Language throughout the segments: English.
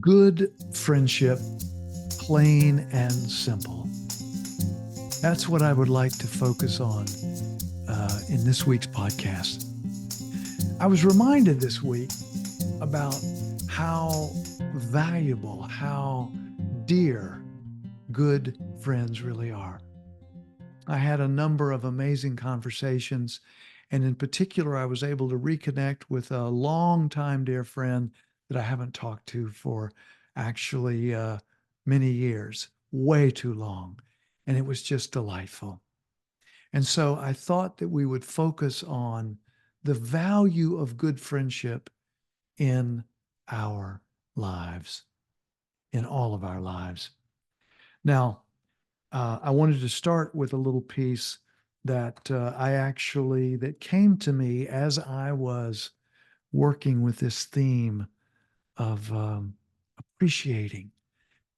Good friendship, plain and simple. That's what I would like to focus on in this week's podcast. I was reminded this week about how valuable, how dear good friends really are. I had a number of amazing conversations, and in particular, I was able to reconnect with a longtime dear friend that I haven't talked to for actually many years, way too long. And it was just delightful. And so I thought that we would focus on the value of good friendship in our lives, in all of our lives. Now, I wanted to start with a little piece that that came to me as I was working with this theme of appreciating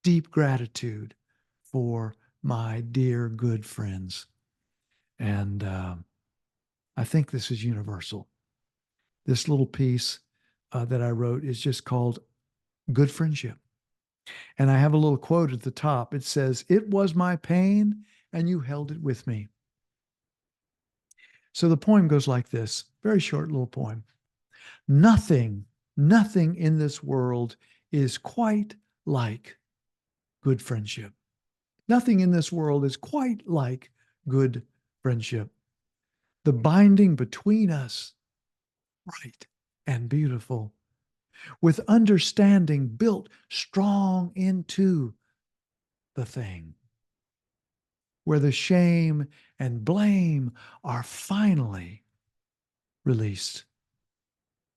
deep gratitude for my dear good friends. And I think this is universal. This little piece that I wrote is just called Good Friendship. And I have a little quote at the top. It says, "It was my pain, and you held it with me." So the poem goes like this, very short little poem. Nothing, nothing in this world is quite like good friendship. Nothing in this world is quite like good friendship. The binding between us, bright and beautiful, with understanding built strong into the thing, where the shame and blame are finally released,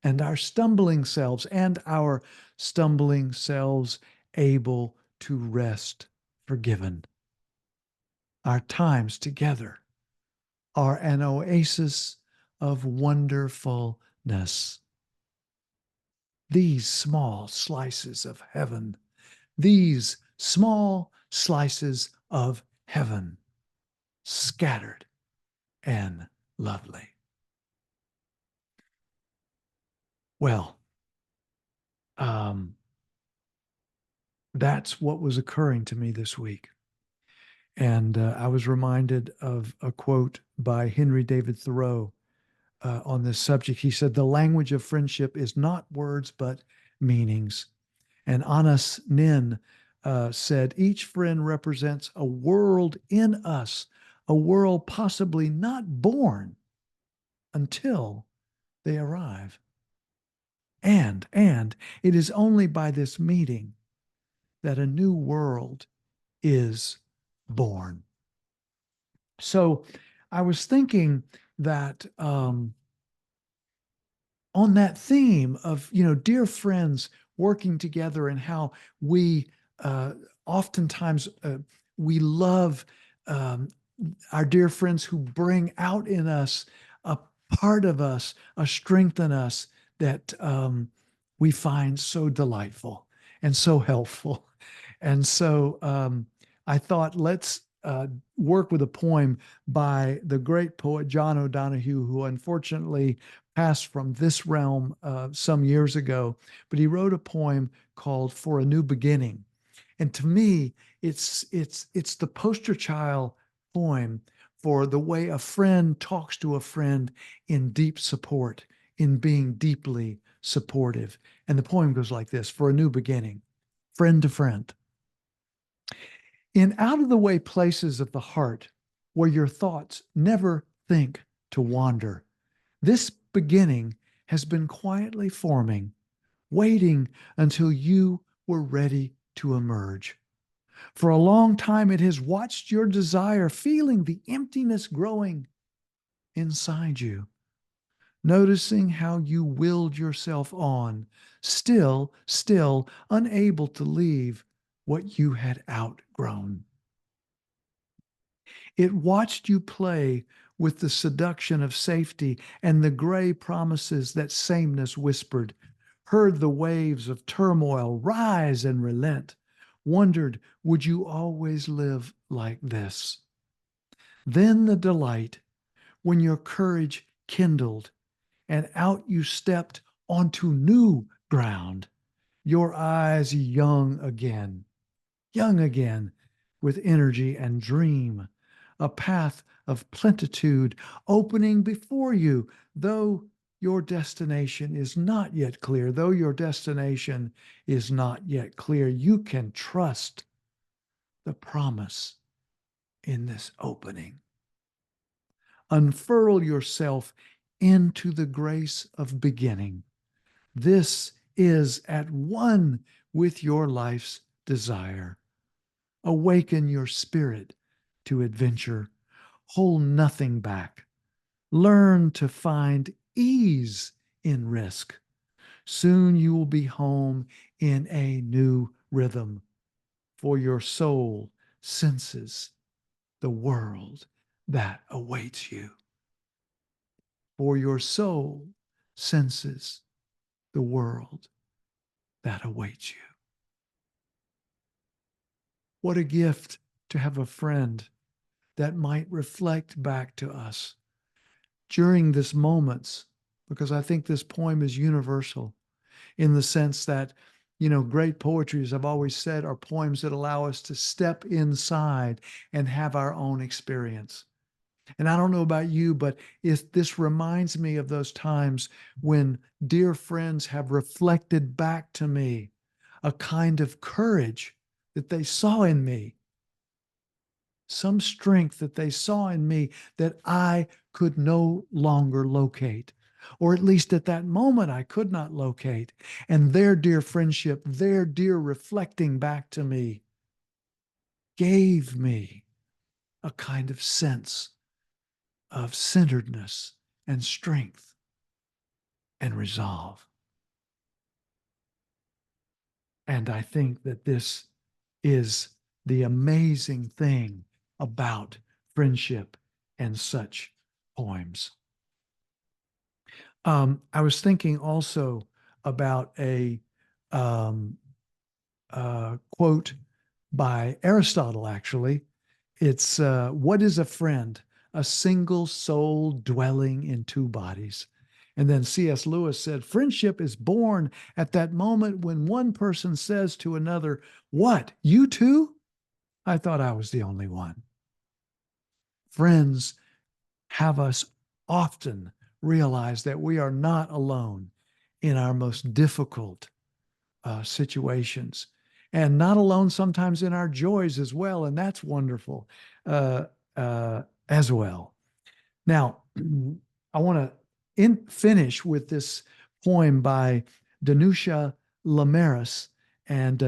and our stumbling selves able to rest forgiven. Our times together are an oasis of wonderfulness. These small slices of heaven, these small slices of heaven, scattered and lovely. Well, um, that's what was occurring to me this week. And I was reminded of a quote by Henry David Thoreau on this subject. He said, "The language of friendship is not words, but meanings." And Anas Nin said, "Each friend represents a world in us, a world possibly not born until they arrive. And it is only by this meeting that a new world is born." So I was thinking that on that theme of, dear friends working together and how we oftentimes we love um, our dear friends who bring out in us a part of us, a strength in us that we find so delightful and so helpful. And so I thought, let's work with a poem by the great poet John O'Donohue, who unfortunately passed from this realm some years ago. But he wrote a poem called "For a New Beginning." And to me, it's the poster child poem for the way a friend talks to a friend in deep support, in being deeply supportive. And the poem goes like this: For a new beginning, friend to friend. In out of the way places of the heart where your thoughts never think to wander, this beginning has been quietly forming, waiting until you were ready to emerge. For a long time, it has watched your desire, feeling the emptiness growing inside you, noticing how you willed yourself on, still unable to leave what you had outgrown. It watched you play with the seduction of safety and the gray promises that sameness whispered, heard the waves of turmoil rise and relent, wondered, would you always live like this? Then the delight when your courage kindled and out you stepped onto new ground, your eyes young again, with energy and dream, a path of plenitude opening before you, though your destination is not yet clear, you can trust the promise in this opening. Unfurl yourself into the grace of beginning. This is at one with your life's desire. Awaken your spirit to adventure. Hold nothing back. Learn to find ease in risk. Soon you will be home in a new rhythm, for your soul senses the world that awaits you. For your soul senses the world that awaits you. What a gift to have a friend that might reflect back to us during this moments, because I think this poem is universal in the sense that, great poetry, as I've always said, are poems that allow us to step inside and have our own experience. And I don't know about you, but this reminds me of those times when dear friends have reflected back to me a kind of courage that they saw in me, some strength that they saw in me that I could no longer locate, or at least at that moment I could not locate. And their dear friendship, their dear reflecting back to me gave me a kind of sense of centeredness and strength and resolve. And I think that this is the amazing thing about friendship and such poems. I was thinking also about a quote by Aristotle, actually. It's, what is a friend? A single soul dwelling in two bodies. And then C.S. Lewis said, friendship is born at that moment when one person says to another, what, you too? I thought I was the only one. Friends have us often realize that we are not alone in our most difficult situations, and not alone sometimes in our joys as well. And that's wonderful as well. Now, I want to finish with this poem by Danusha Laméris, and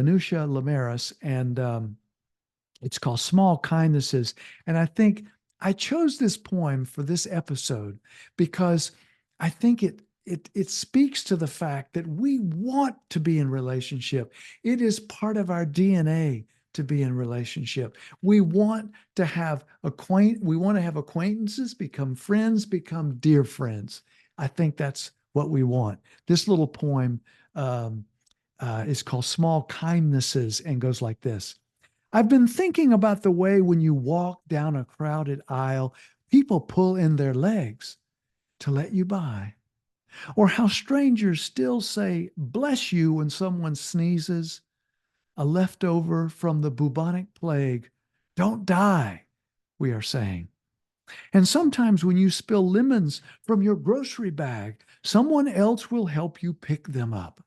it's called Small Kindnesses. And I think I chose this poem for this episode because I think it speaks to the fact that we want to be in relationship. It is part of our DNA to be in relationship. We want to have acquaintances, become friends, become dear friends. I think that's what we want. This little poem is called Small Kindnesses and goes like this. I've been thinking about the way when you walk down a crowded aisle, people pull in their legs to let you by. Or how strangers still say, bless you, when someone sneezes, a leftover from the bubonic plague. Don't die, we are saying. And sometimes when you spill lemons from your grocery bag, someone else will help you pick them up.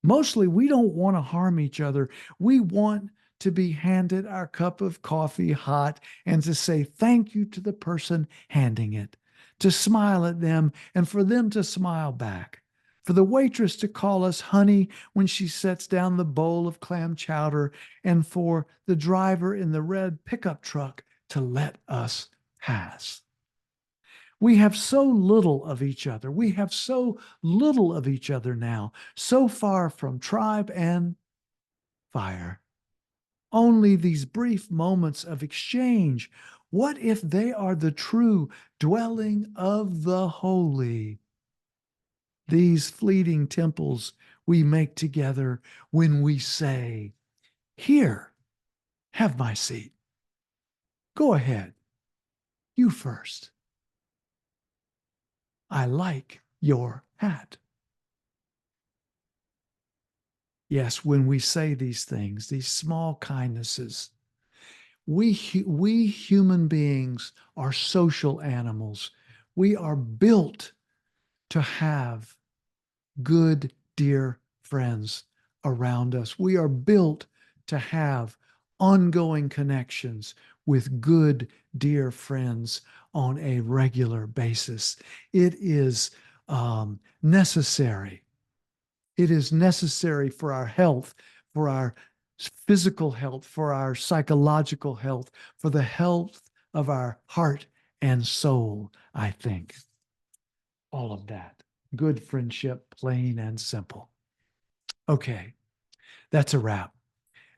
Mostly, we don't want to harm each other. We want to be handed our cup of coffee hot and to say thank you to the person handing it, to smile at them and for them to smile back, for the waitress to call us honey when she sets down the bowl of clam chowder, and for the driver in the red pickup truck to let us pass. We have so little of each other. We have so little of each other now, so far from tribe and fire. Only these brief moments of exchange. What if they are the true dwelling of the holy? These fleeting temples we make together when we say, here, have my seat. Go ahead. You first. I like your hat. Yes, when we say these things, these small kindnesses, we human beings are social animals. We are built to have good, dear friends around us. We are built to have ongoing connections with good, dear friends on a regular basis. It is necessary. It is necessary for our health, for our physical health, for our psychological health, for the health of our heart and soul, I think. All of that. Good friendship, plain and simple. Okay, that's a wrap.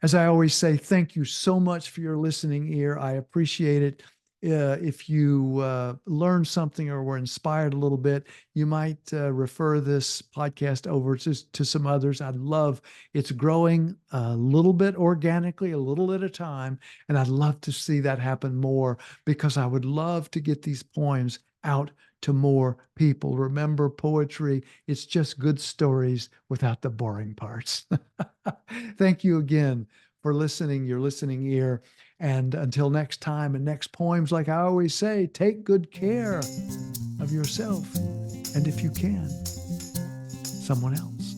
As I always say, thank you so much for your listening ear. I appreciate it. If you learned something or were inspired a little bit, you might refer this podcast over to some others. I'd love it's growing a little bit organically, a little at a time, and I'd love to see that happen more because I would love to get these poems out to more people. Remember, poetry, it's just good stories without the boring parts. Thank you again for listening, your listening ear. And until next time and next poems, like I always say, take good care of yourself. And if you can, someone else.